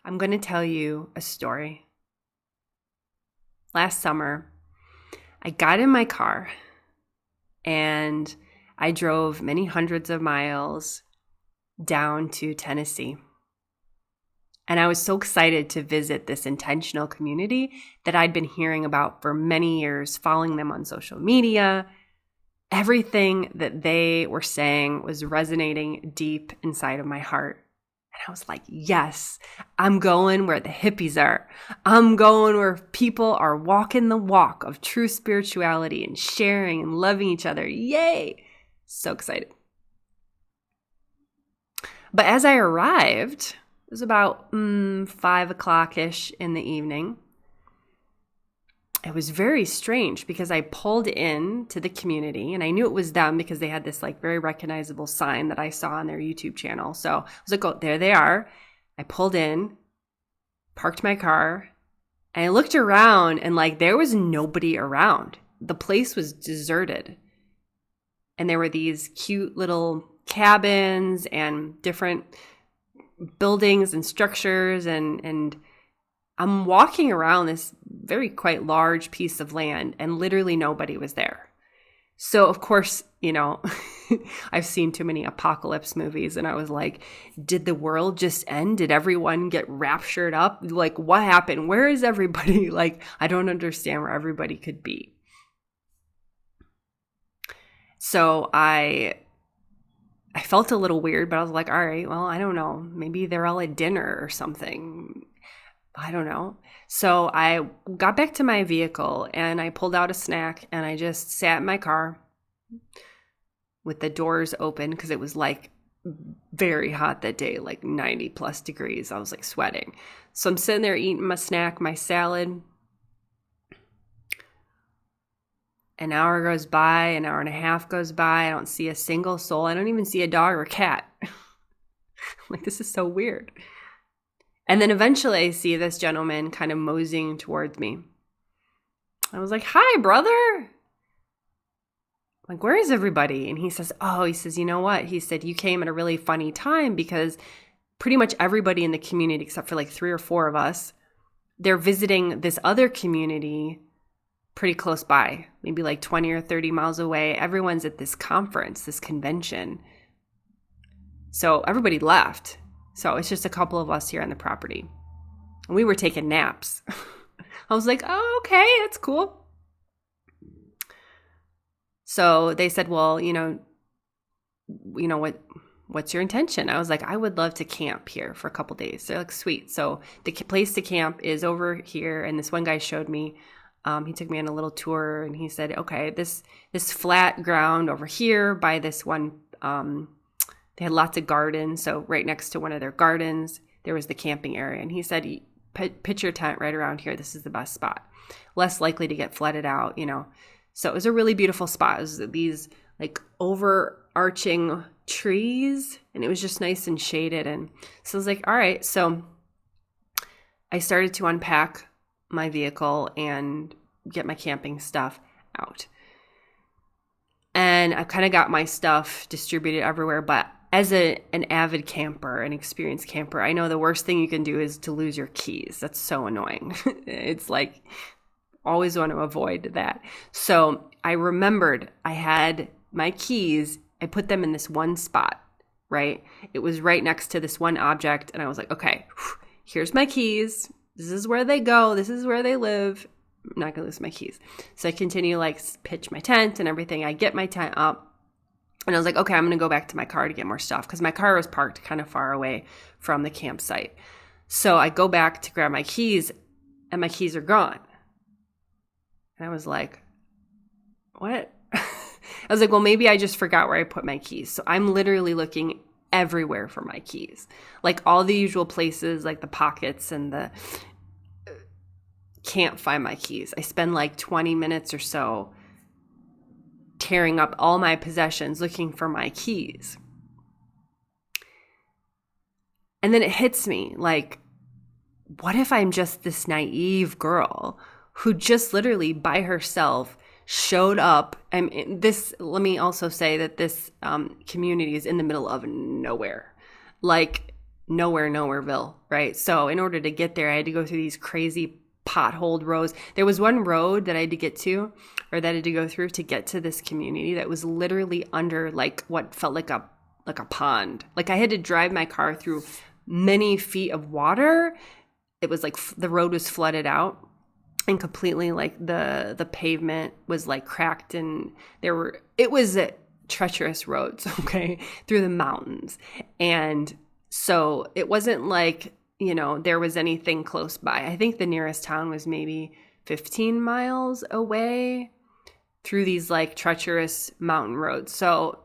I'm going to tell you a story. Last summer, I got in my car and I drove many hundreds of miles down to Tennessee. And I was so excited to visit this intentional community that I'd been hearing about for many years, following them on social media. Everything that they were saying was resonating deep inside of my heart. And I was like, yes, I'm going where the hippies are. I'm going where people are walking the walk of true spirituality and sharing and loving each other. Yay! So excited. But as I arrived, it was about 5 o'clock-ish in the evening. It was very strange because I pulled in to the community and I knew it was them because they had this like very recognizable sign that I saw on their YouTube channel. So I was like, oh, there they are. I pulled in, parked my car, and I looked around and like there was nobody around. The place was deserted. And there were these cute little cabins and different buildings and structures and I'm walking around this very quite large piece of land and literally nobody was there. So of course, I've seen too many apocalypse movies and I was like, did the world just end? Did everyone get raptured up? Like what happened? Where is everybody? Like, I don't understand where everybody could be. So I felt a little weird, but I was like, all right, well, I don't know. Maybe they're all at dinner or something. I don't know. So I got back to my vehicle and I pulled out a snack and I just sat in my car with the doors open because it was like very hot that day, like 90 plus degrees. I was like sweating. So I'm sitting there eating my snack, my salad. An hour goes by, an hour and a half goes by. I don't see a single soul. I don't even see a dog or a cat. Like, this is so weird. And then eventually I see this gentleman kind of moseying towards me. I was like, hi, brother. Like, where is everybody? And he says, you know what? He said, you came at a really funny time because pretty much everybody in the community, except for like 3 or 4 of us, they're visiting this other community pretty close by, maybe like 20 or 30 miles away. Everyone's at this conference, this convention. So everybody left. So it's just a couple of us here on the property. And we were taking naps. I was like, oh, okay, that's cool. So they said, well, what's your intention? I was like, I would love to camp here for a couple days. They're like, sweet. So the place to camp is over here. And this one guy showed me, he took me on a little tour and he said, okay, this flat ground over here by this one, they had lots of gardens. So right next to one of their gardens, there was the camping area. And he said, pitch your tent right around here. This is the best spot. Less likely to get flooded out, So it was a really beautiful spot. It was these like overarching trees and it was just nice and shaded. And so I was like, all right. So I started to unpack my vehicle and get my camping stuff out. And I kind of got my stuff distributed everywhere, but as an avid camper, an experienced camper, I know the worst thing you can do is to lose your keys. That's so annoying. It's like, always want to avoid that. So I remembered I had my keys. I put them in this one spot, right? It was right next to this one object. And I was like, okay, here's my keys. This is where they go. This is where they live. I'm not going to lose my keys. So I continue like pitch my tent and everything. I get my tent up. And I was like, okay, I'm going to go back to my car to get more stuff because my car was parked kind of far away from the campsite. So I go back to grab my keys and my keys are gone. And I was like, what? I was like, well, maybe I just forgot where I put my keys. So I'm literally looking everywhere for my keys. Like all the usual places, like the pockets and the can't find my keys. I spend like 20 minutes or so tearing up all my possessions looking for my keys. And then it hits me like, what if I'm just this naive girl who just literally by herself showed up? Let me also say that this community is in the middle of nowhere. Like nowhereville, right? So in order to get there, I had to go through these crazy potholed roads. There was one road that I had to get to, or that I had to go through to get to this community that was literally under like what felt like a pond. Like I had to drive my car through many feet of water. It was like the road was flooded out and completely like the pavement was like cracked, and it was treacherous roads, okay, through the mountains. And so it wasn't like, there was anything close by. I think the nearest town was maybe 15 miles away through these like treacherous mountain roads. So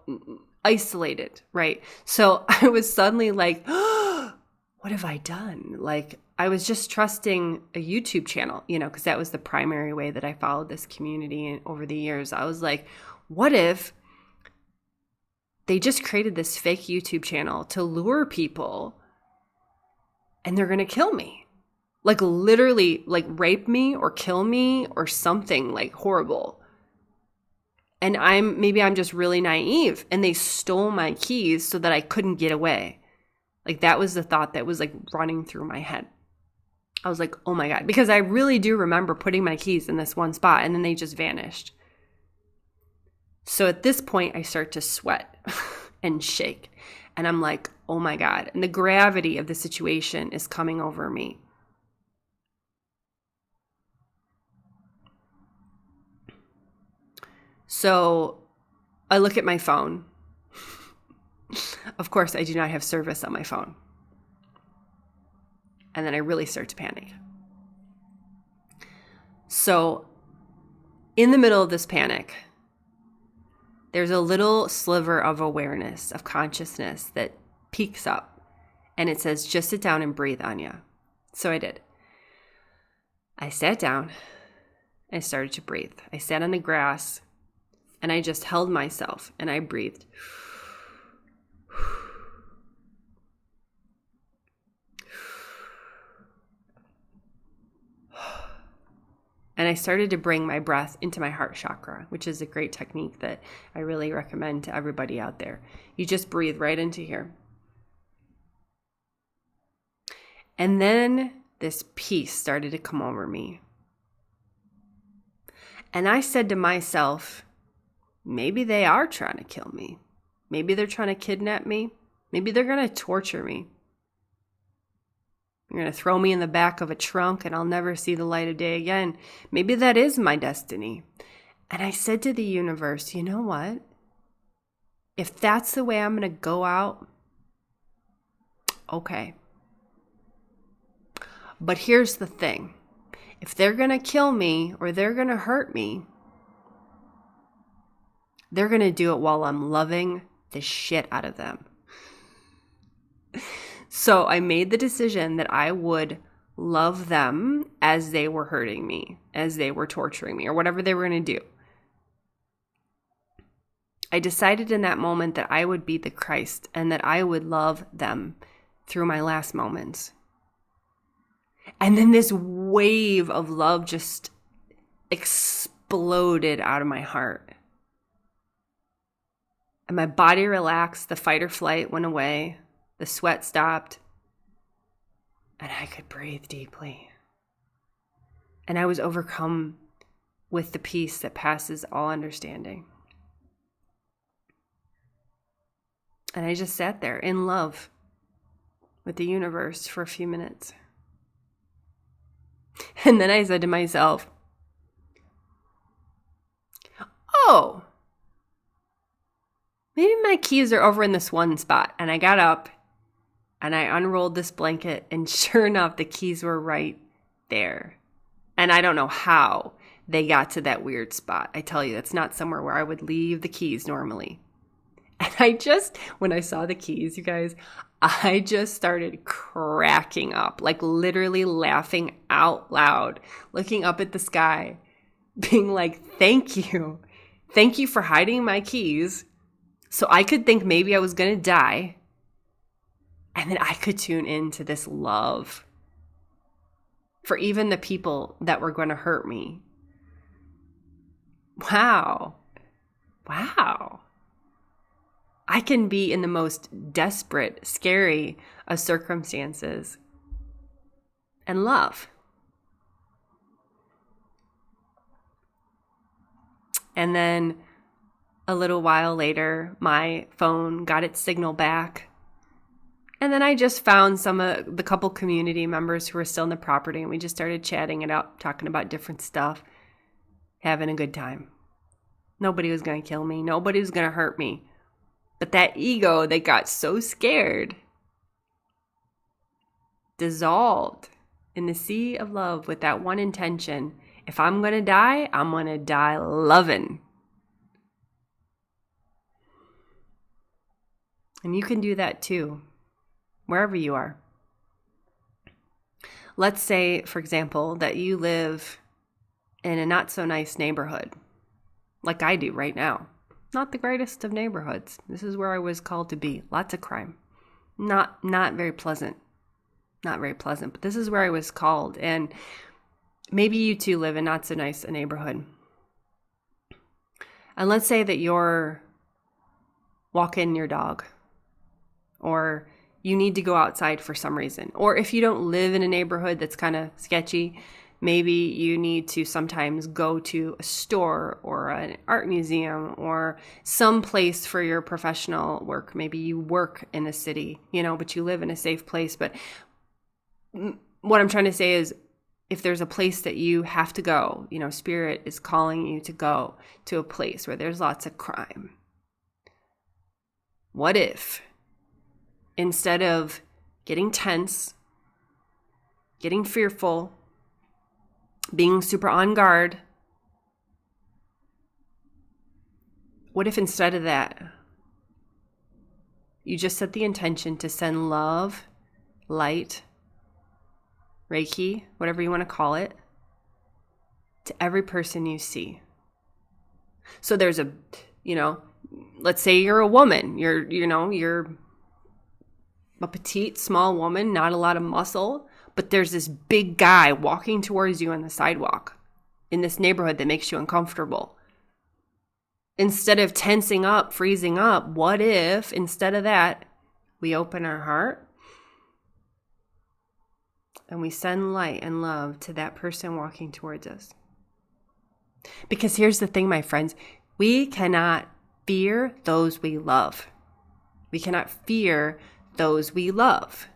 isolated, right? So I was suddenly like, oh, what have I done? Like I was just trusting a YouTube channel, because that was the primary way that I followed this community over the years. I was like, what if they just created this fake YouTube channel to lure people and they're going to kill me? Like literally like rape me or kill me or something like horrible. And maybe I'm just really naive and they stole my keys so that I couldn't get away. Like that was the thought that was like running through my head. I was like, oh my God, because I really do remember putting my keys in this one spot and then they just vanished. So at this point I start to sweat and shake, and I'm like, oh my God. And the gravity of the situation is coming over me. So I look at my phone. Of course, I do not have service on my phone. And then I really start to panic. So in the middle of this panic, there's a little sliver of awareness, of consciousness that peeks up. And it says, just sit down and breathe, Anya. So I did. I sat down and I started to breathe. I sat on the grass and I just held myself and I breathed. And I started to bring my breath into my heart chakra, which is a great technique that I really recommend to everybody out there. You just breathe right into here. And then this peace started to come over me. And I said to myself, maybe they are trying to kill me. Maybe they're trying to kidnap me. Maybe they're going to torture me. They're going to throw me in the back of a trunk and I'll never see the light of day again. Maybe that is my destiny. And I said to the universe, you know what? If that's the way I'm going to go out, okay. But here's the thing. If they're going to kill me or they're going to hurt me, they're going to do it while I'm loving the shit out of them. So I made the decision that I would love them as they were hurting me, as they were torturing me, or whatever they were going to do. I decided in that moment that I would be the Christ and that I would love them through my last moments. And then this wave of love just exploded out of my heart. And my body relaxed, the fight or flight went away. The sweat stopped, and I could breathe deeply. And I was overcome with the peace that passes all understanding. And I just sat there in love with the universe for a few minutes. And then I said to myself, oh, maybe my keys are over in this one spot. And I got up. And I unrolled this blanket, and sure enough, the keys were right there. And I don't know how they got to that weird spot. I tell you, that's not somewhere where I would leave the keys normally. And when I saw the keys, you guys, I just started cracking up, like literally laughing out loud, looking up at the sky, being like, thank you. Thank you for hiding my keys so I could think maybe I was going to die. And then I could tune into this love for even the people that were going to hurt me. Wow. I can be in the most desperate, scary of circumstances and love. And then a little while later, my phone got its signal back. And then I just found some of the couple community members who were still in the property, and we just started chatting it up, talking about different stuff, having a good time. Nobody was going to kill me. Nobody was going to hurt me. But that ego that got so scared dissolved in the sea of love with that one intention. If I'm going to die, I'm going to die loving. And you can do that too, wherever you are. Let's say, for example, that you live in a not so nice neighborhood, like I do right now. Not the greatest of neighborhoods. This is where I was called to be. Lots of crime. Not very pleasant. Not very pleasant, but this is where I was called. And maybe you too live in not so nice a neighborhood. And let's say that you're walking your dog, or you need to go outside for some reason. Or if you don't live in a neighborhood that's kind of sketchy, maybe you need to sometimes go to a store or an art museum or some place for your professional work. Maybe you work in a city, but you live in a safe place. But what I'm trying to say is, if there's a place that you have to go, Spirit is calling you to go to a place where there's lots of crime. What if, instead of getting tense, getting fearful, being super on guard, what if instead of that, you just set the intention to send love, light, REIKI, whatever you want to call it, to every person you see? So there's let's say you're a woman, you're a petite, small woman, not a lot of muscle, but there's this big guy walking towards you on the sidewalk in this neighborhood that makes you uncomfortable. Instead of tensing up, freezing up, what if instead of that, we open our heart and we send light and love to that person walking towards us? Because here's the thing, my friends, we cannot fear those we love. We cannot fear those we love.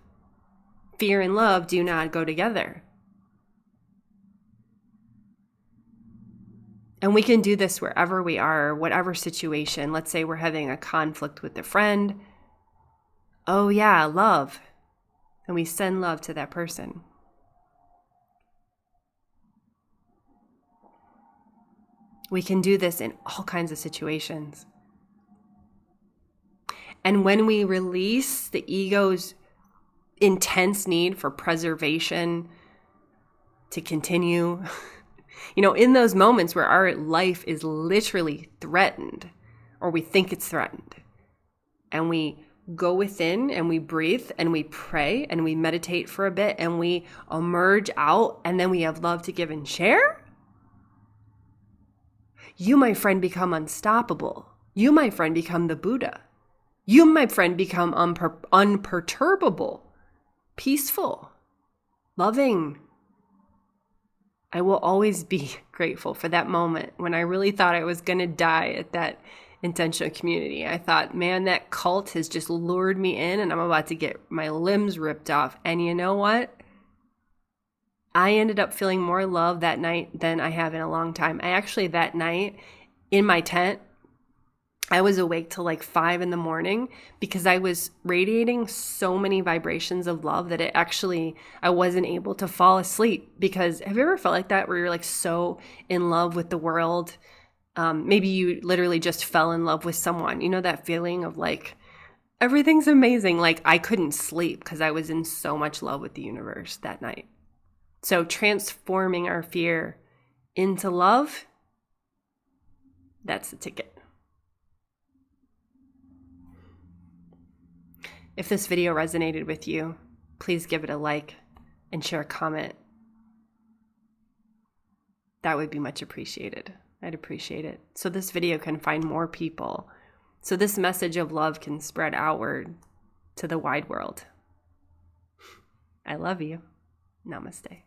Fear and love do not go together. And we can do this wherever we are, whatever situation. Let's say we're having a conflict with a friend. Oh yeah, love. And we send love to that person. We can do this in all kinds of situations. And when we release the ego's intense need for preservation to continue, in those moments where our life is literally threatened, or we think it's threatened, and we go within and we breathe and we pray and we meditate for a bit and we emerge out, and then we have love to give and share, you, my friend, become unstoppable. You, my friend, become the Buddha. You, my friend, become unperturbable, peaceful, loving. I will always be grateful for that moment when I really thought I was going to die at that intentional community. I thought, man, that cult has just lured me in and I'm about to get my limbs ripped off. And you know what? I ended up feeling more love that night than I have in a long time. That night in my tent, I was awake till like 5 a.m. because I was radiating so many vibrations of love that I wasn't able to fall asleep. Because have you ever felt like that, where you're like so in love with the world? Maybe you literally just fell in love with someone. You know that feeling of like, everything's amazing. Like I couldn't sleep because I was in so much love with the universe that night. So transforming our fear into love, that's the ticket. If this video resonated with you, please give it a like and share a comment. That would be much appreciated. I'd appreciate it. So this video can find more people so this message of love can spread outward to the wide world. I love you. Namaste.